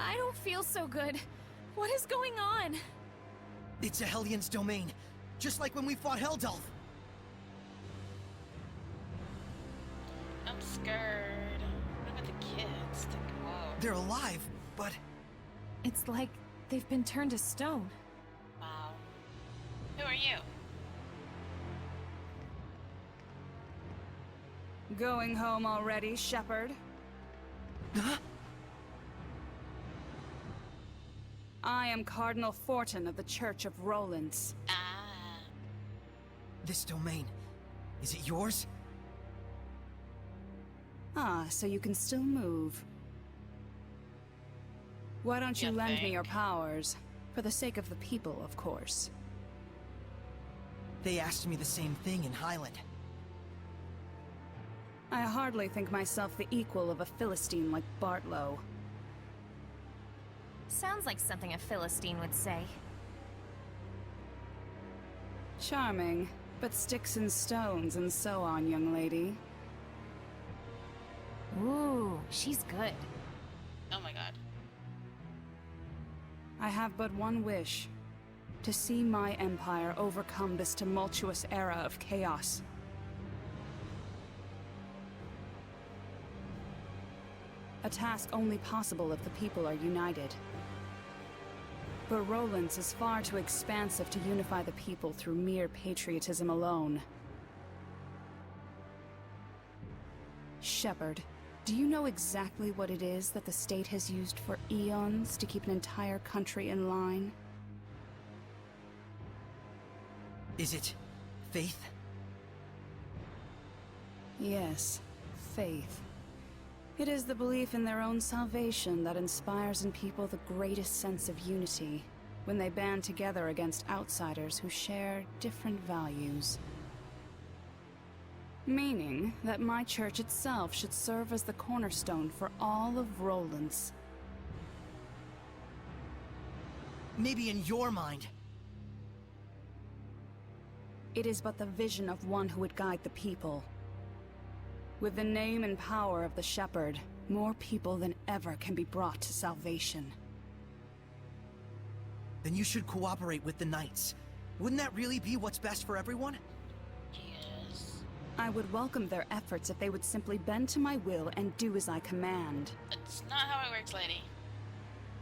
I don't feel so good. What is going on? It's a Hellions domain, just like when we fought Heldulf. I'm scared. What about the kids? Whoa. They're alive, but... It's like they've been turned to stone. Wow. Who are you? Going home already, Shepherd? Huh? I am Cardinal Fortin of the Church of Rollins. Ah. This domain, is it yours? Ah, so you can still move. Why don't you lend me your powers? For the sake of the people, of course. They asked me the same thing in Highland. I hardly think myself the equal of a Philistine like Bartlow. Sounds like something a Philistine would say. Charming, but sticks and stones and so on, young lady. Ooh, she's good. Oh my god. I have but one wish. To see my empire overcome this tumultuous era of chaos. A task only possible if the people are united. But Rollins is far too expansive to unify the people through mere patriotism alone. Shepherd, do you know exactly what it is that the state has used for eons to keep an entire country in line? Is it... faith? Yes, faith. It is the belief in their own salvation that inspires in people the greatest sense of unity, when they band together against outsiders who share different values. Meaning that my church itself should serve as the cornerstone for all of Rollins. Maybe in your mind. It is but the vision of one who would guide the people. With the name and power of the Shepherd, more people than ever can be brought to salvation. Then you should cooperate with the Knights. Wouldn't that really be what's best for everyone? Yes. I would welcome their efforts if they would simply bend to my will and do as I command. That's not how it works, lady.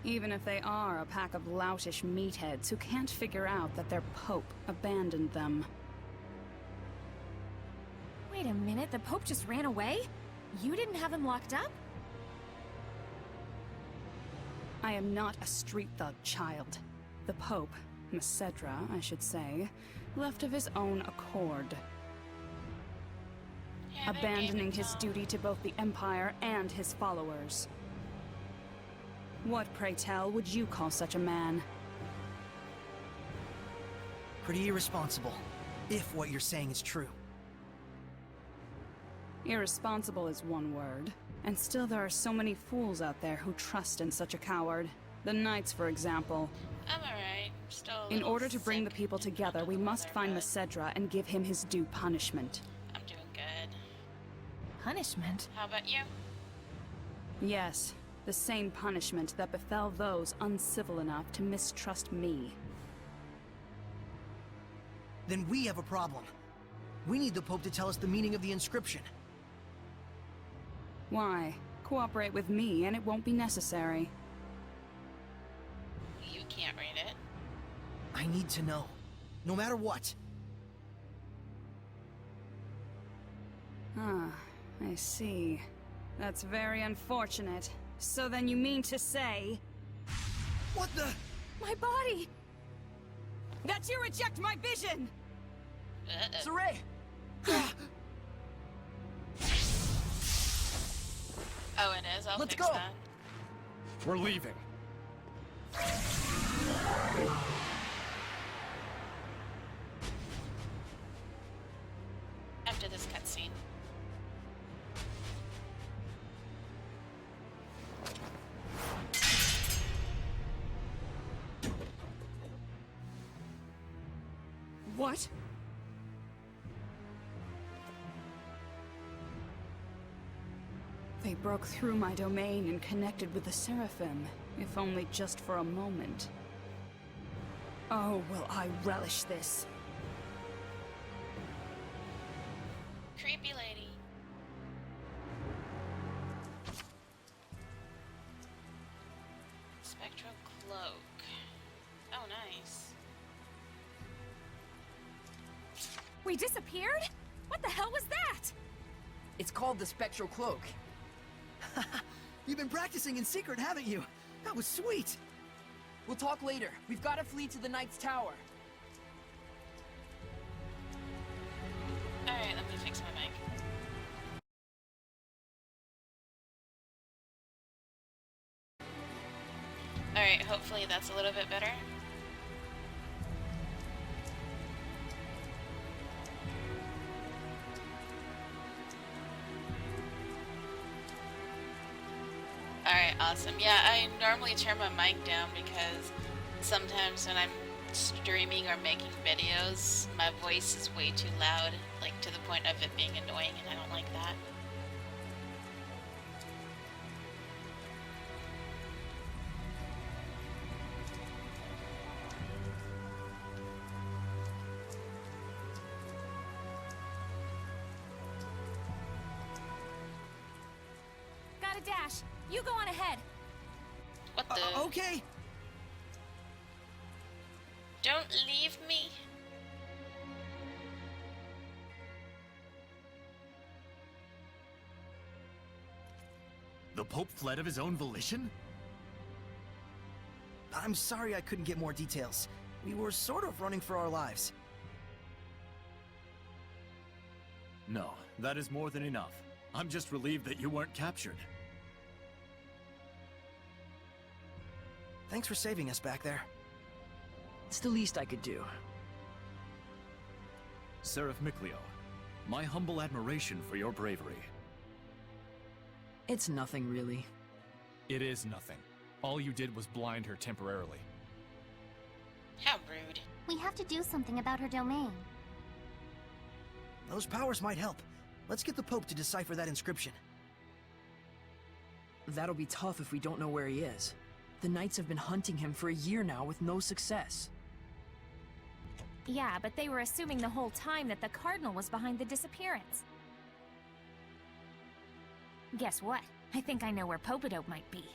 Even if they are a pack of loutish meatheads who can't figure out that their Pope abandoned them. Wait a minute, the Pope just ran away? You didn't have him locked up? I am not a street thug, child. The Pope, Macedra, I should say, left of his own accord. Yeah, Abandoning his duty to both the Empire and his followers. What, pray tell, would you call such a man? Pretty irresponsible, if what you're saying is true. Irresponsible is one word, and still there are so many fools out there who trust in such a coward. The Knights, for example. I'm alright. Still a In little order to bring the sick people and together, under we the must weather, find but Macedra and give him his due punishment. I'm doing good. Punishment? How about you? Yes, the same punishment that befell those uncivil enough to mistrust me. Then we have a problem. We need the Pope to tell us the meaning of the inscription. Why? Cooperate with me and it won't be necessary. You can't read it. I need to know. No matter what. Ah, I see. That's very unfortunate. So then you mean to say... What the... My body! that you reject my vision! Saray! Oh, it is? I'll Let's fix go. that. We're leaving. After this cutscene. What? They broke through my domain and connected with the Seraphim, if only just for a moment. Oh, will I relish this. Creepy lady. Spectral cloak. Oh, nice. We disappeared? What the hell was that? It's called the Spectral Cloak. You've been practicing in secret, haven't you? That was sweet! We'll talk later. We've got to flee to the Knight's Tower. Alright, let me fix my mic. Alright, hopefully that's a little bit better. Alright, awesome. Yeah, I normally turn my mic down because sometimes when I'm streaming or making videos, my voice is way too loud, like to the point of it being annoying, and I don't like that. Got a dash. You go on ahead. What the? Okay! Don't leave me. The Pope fled of his own volition? I'm sorry I couldn't get more details. We were sort of running for our lives. No, that is more than enough. I'm just relieved that you weren't captured. Thanks for saving us back there. It's the least I could do. Seraphim, my humble admiration for your bravery. It's nothing, really. It is nothing. All you did was blind her temporarily. How rude. We have to do something about her domain. Those powers might help. Let's get the Pope to decipher that inscription. That'll be tough if we don't know where he is. The Knights have been hunting him for a year now with no success. Yeah, but they were assuming the whole time that the Cardinal was behind the disappearance. Guess what? I think I know where Popadope might be.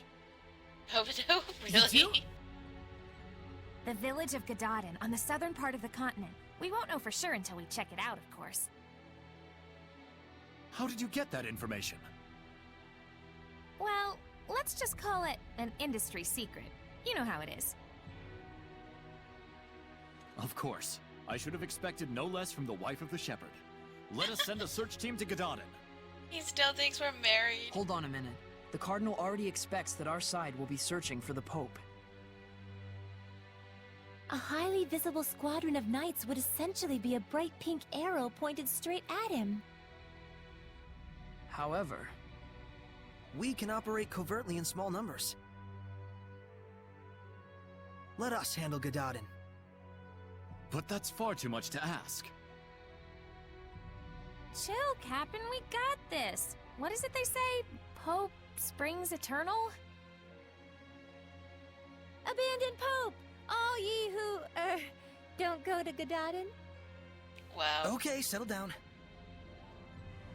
Popadope? You do? Really? The village of Gadadin, on the southern part of the continent. We won't know for sure until we check it out, of course. How did you get that information? Well, let's just call it an industry secret. You know how it is. Of course. I should have expected no less from the wife of the shepherd. Let us send a search team to Gadadin. He still thinks we're married. Hold on a minute. The Cardinal already expects that our side will be searching for the Pope. A highly visible squadron of knights would essentially be a bright pink arrow pointed straight at him. However, We can operate covertly in small numbers. Let us handle Gadadin. But that's far too much to ask. Chill, Captain, we got this. What is it they say? Pope springs eternal? Abandon Pope! All ye who, don't go to Gadadin. Wow. Okay, settle down.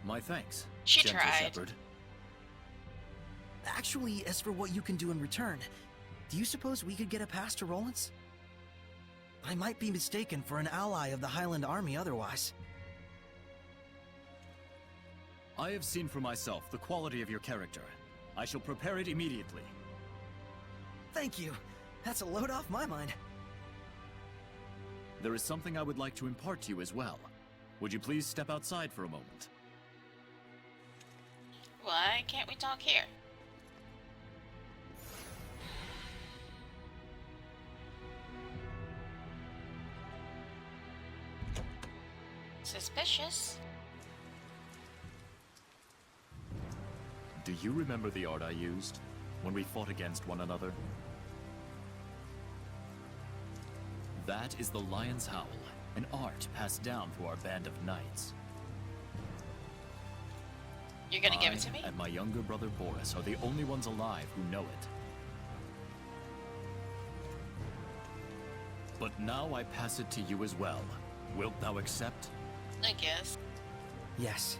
My thanks, She gentle tried. shepherd. Actually, as for what you can do in return, do you suppose we could get a pass to Rollins? I might be mistaken for an ally of the Highland Army otherwise. I have seen for myself the quality of your character. I shall prepare it immediately. Thank you. That's a load off my mind. There is something I would like to impart to you as well. Would you please step outside for a moment? Why can't we talk here? Suspicious. Do you remember the art I used when we fought against one another? That is the Lion's Howl, an art passed down through our band of knights. You're gonna give it to me? And my younger brother Boris are the only ones alive who know it. But now I pass it to you as well. Wilt thou accept? I guess. Yes.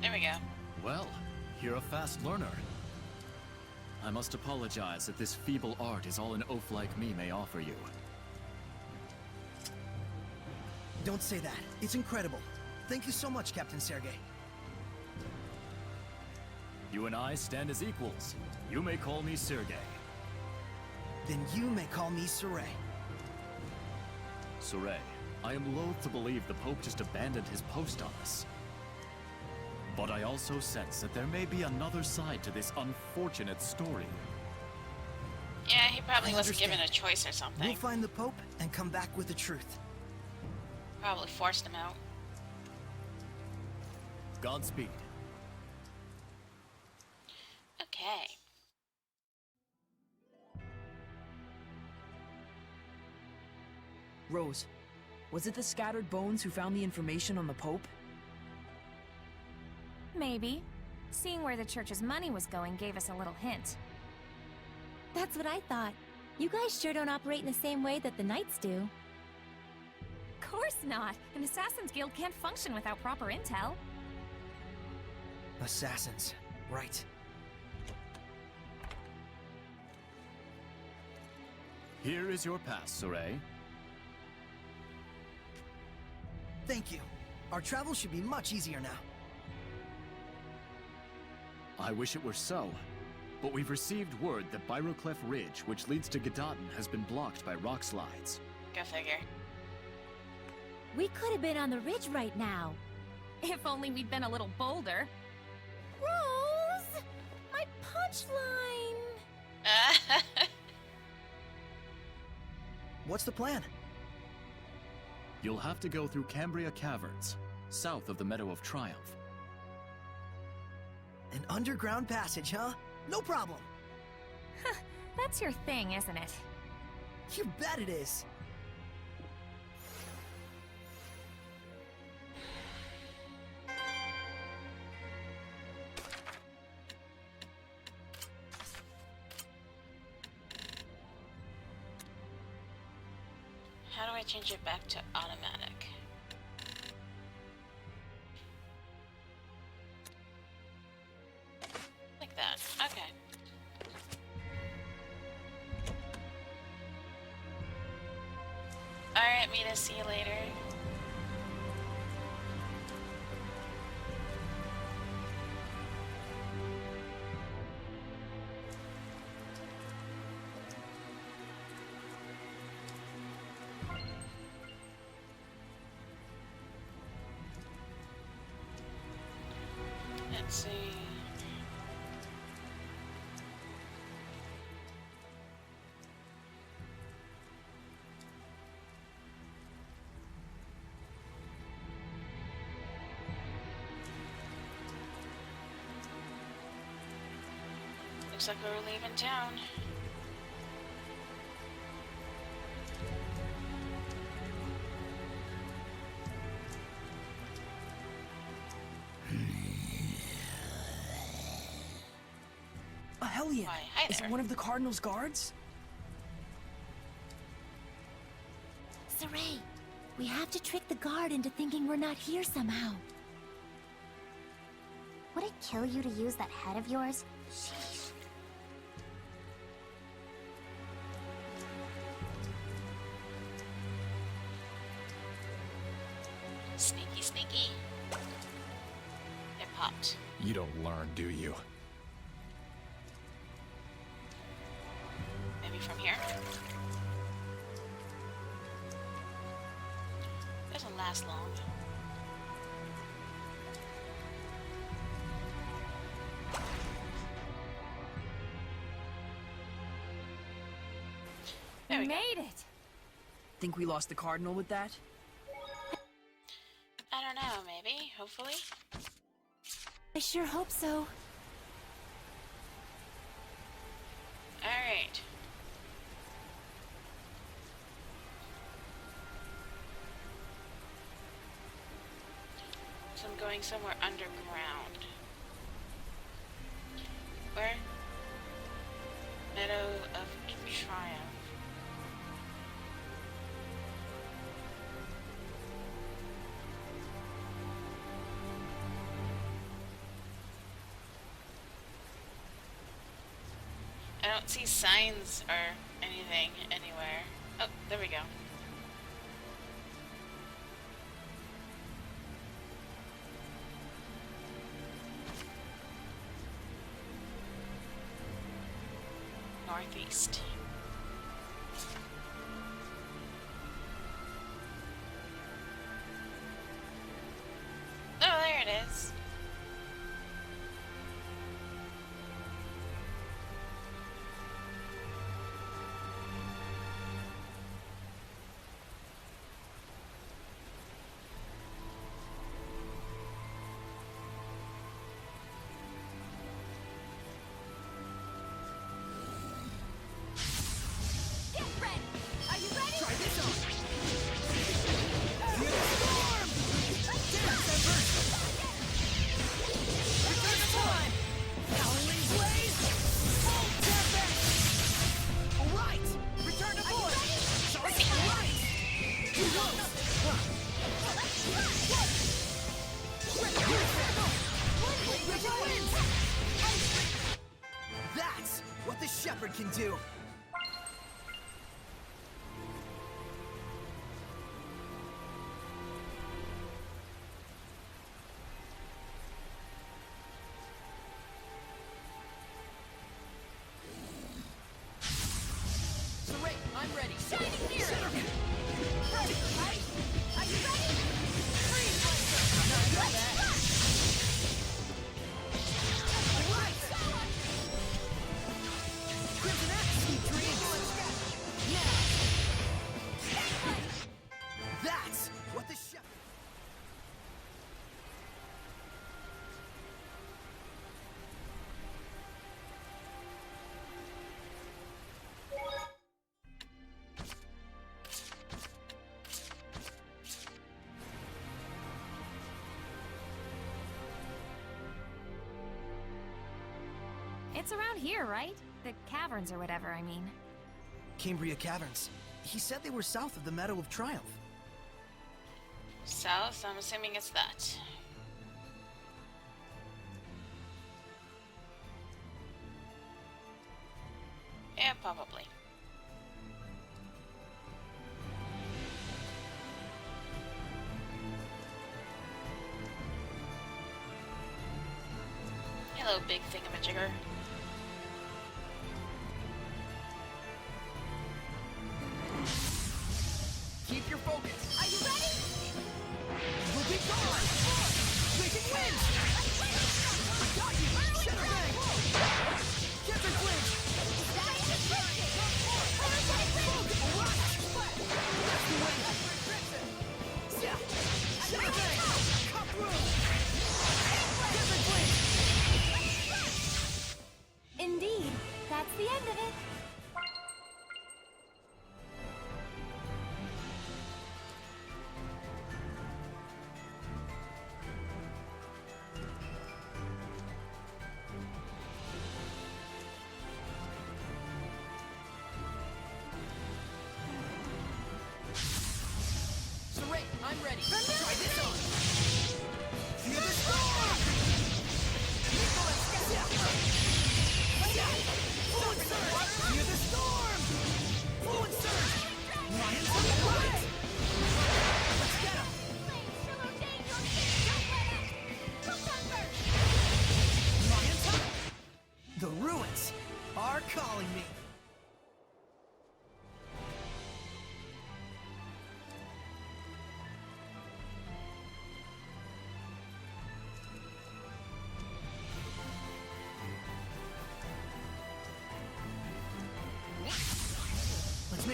There we go. Well, you're a fast learner. I must apologize that this feeble art is all an oaf like me may offer you. Don't say that. It's incredible. Thank you so much, Captain Sergei. You and I stand as equals. You may call me Sergei. Then you may call me Saray. Saray, I am loath to believe the Pope just abandoned his post on us. But I also sense that there may be another side to this unfortunate story. Yeah, he probably I wasn't given a understand. choice or something. We'll find the Pope and come back with the truth. Probably forced him out. Godspeed. Okay. Rose, was it the scattered bones who found the information on the Pope? Maybe. Seeing where the church's money was going gave us a little hint. That's what I thought. You guys sure don't operate in the same way that the Knights do. Course not! An Assassin's Guild can't function without proper intel. Assassins. Right. Here is your pass, Saray. Thank you. Our travel should be much easier now. I wish it were so, but we've received word that Byroclef Ridge, which leads to Gadaden, has been blocked by rock slides. Go figure. We could have been on the ridge right now. If only we'd been a little bolder. Rose! My punchline! What's the plan? You'll have to go through Cambria Caverns, south of the Meadow of Triumph. An underground passage, huh? No problem. That's your thing, isn't it? You bet it is. How do I change it back to automatic? Like that. Okay. Alright, Mina, see you later. Let's see. Looks like we're leaving town. A Hellion! Why, hi Is it there. one of the Cardinal's guards? Saray, we have to trick the guard into thinking we're not here somehow. Would it kill you to use that head of yours? Sheesh. Sneaky, sneaky. It popped. You don't learn, do you? Maybe from here? Doesn't last long. There we go. made it! Think we lost the Cardinal with that? I don't know, maybe, hopefully. I sure hope so. Alright. So I'm going somewhere underground. Where? Meadow of Triumph. I don't see signs or anything anywhere. Oh, there we go. Northeast. Oh, there it is. Get ready! Are you ready? Try this on! Feel the storm! Dance diversion! Return to time! Howling blaze! Full tempest! Alright! Return to void! Charge right! Too close! Rigid winds! That's what the shepherd can do! I'm ready. Shining mirror! Ready, right? Are you ready? Freeze laser! Alright! Crimson X, sweet dreams! Now! That's what the shepherd... It's around here, right? The caverns or whatever, I mean. Cambria Caverns. He said they were south of the Meadow of Triumph. South, I'm assuming it's that. Yeah, probably. Hello, big thingamajigger. Keep your focus. Are you ready? We'll be gone! Raging winds! I got you! Shadow bang! Cancer flinch! That's the way! Yeah! Shadow bang! Come through! Cancer flinch!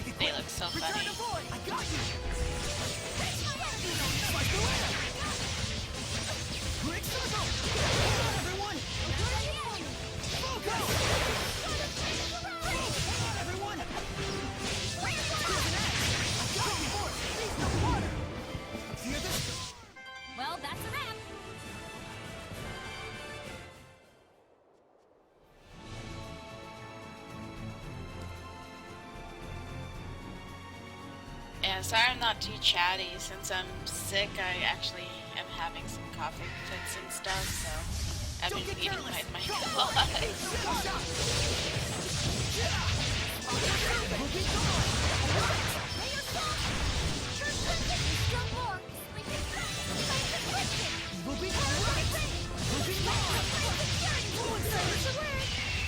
Make it They quick. look so Return funny. to void. I got you. Quick circle. Come on, everyone. Focus. Come on, everyone. Here's an axe. I got you. Please, no water. Hear this? Well, that's a wrap. Yeah, sorry I'm not too chatty. Since I'm sick, I actually am having some coughing fits and stuff, so I've been muting my mic a lot.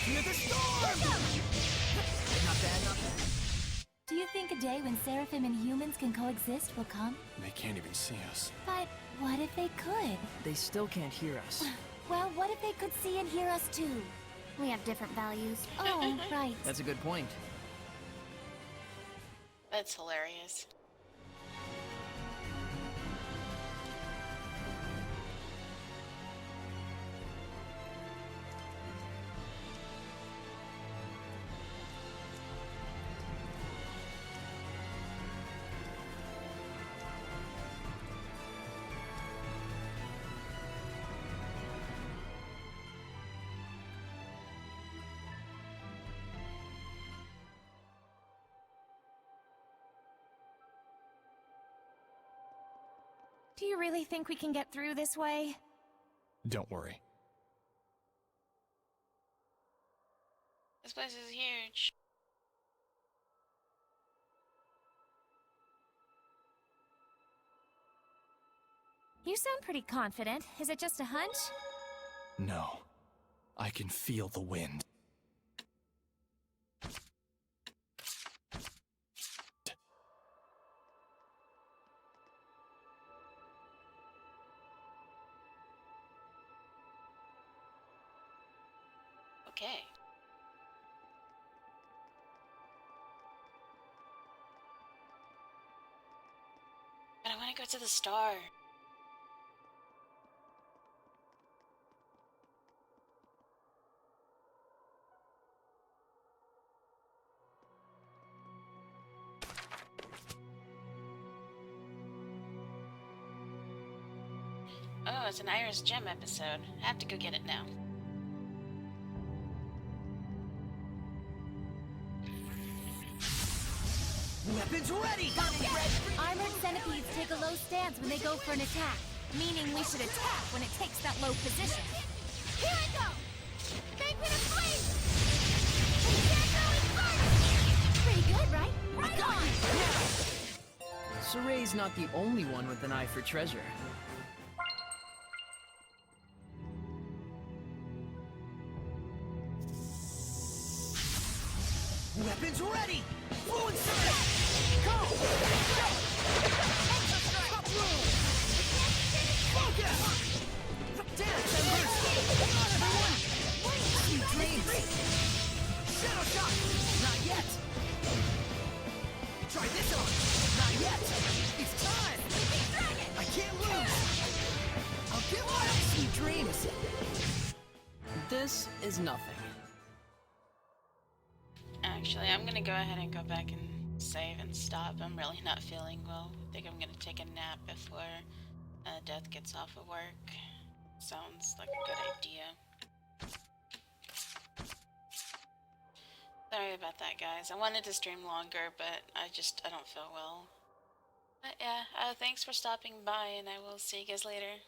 Hear the storm. Not bad, not bad. Do you think a day when Seraphim and humans can coexist will come? They can't even see us. But what if they could? They still can't hear us. Well, what if they could see and hear us too? We have different values. Oh, right. That's a good point. That's hilarious. Do you really think we can get through this way? Don't worry. This place is huge. You sound pretty confident. Is it just a hunch? No. I can feel the wind. Okay. But I want to go to the star. Oh, it's an Iris Gem episode. I have to go get it now. Weapons ready. Armored centipedes take a low stance when they go for an attack. Meaning we should attack when it takes that low position. Here I go! Make me the flame! Pretty good, right? Right on! Soray's not the only one with an eye for treasure. Weapons ready. Fluid surge. Go. Focus. Dance, embers. Come on, everyone. Sweet dreams. Shadow shot. Not yet. Try this on. Not yet. It's time. I can't lose. I'll give my sweet dreams. This is nothing. Actually, I'm gonna go ahead and go back and save and stop. I'm really not feeling well. I think I'm gonna take a nap before Death gets off of work. Sounds like a good idea. Sorry about that, guys. I wanted to stream longer, but I don't feel well. But yeah, thanks for stopping by, and I will see you guys later.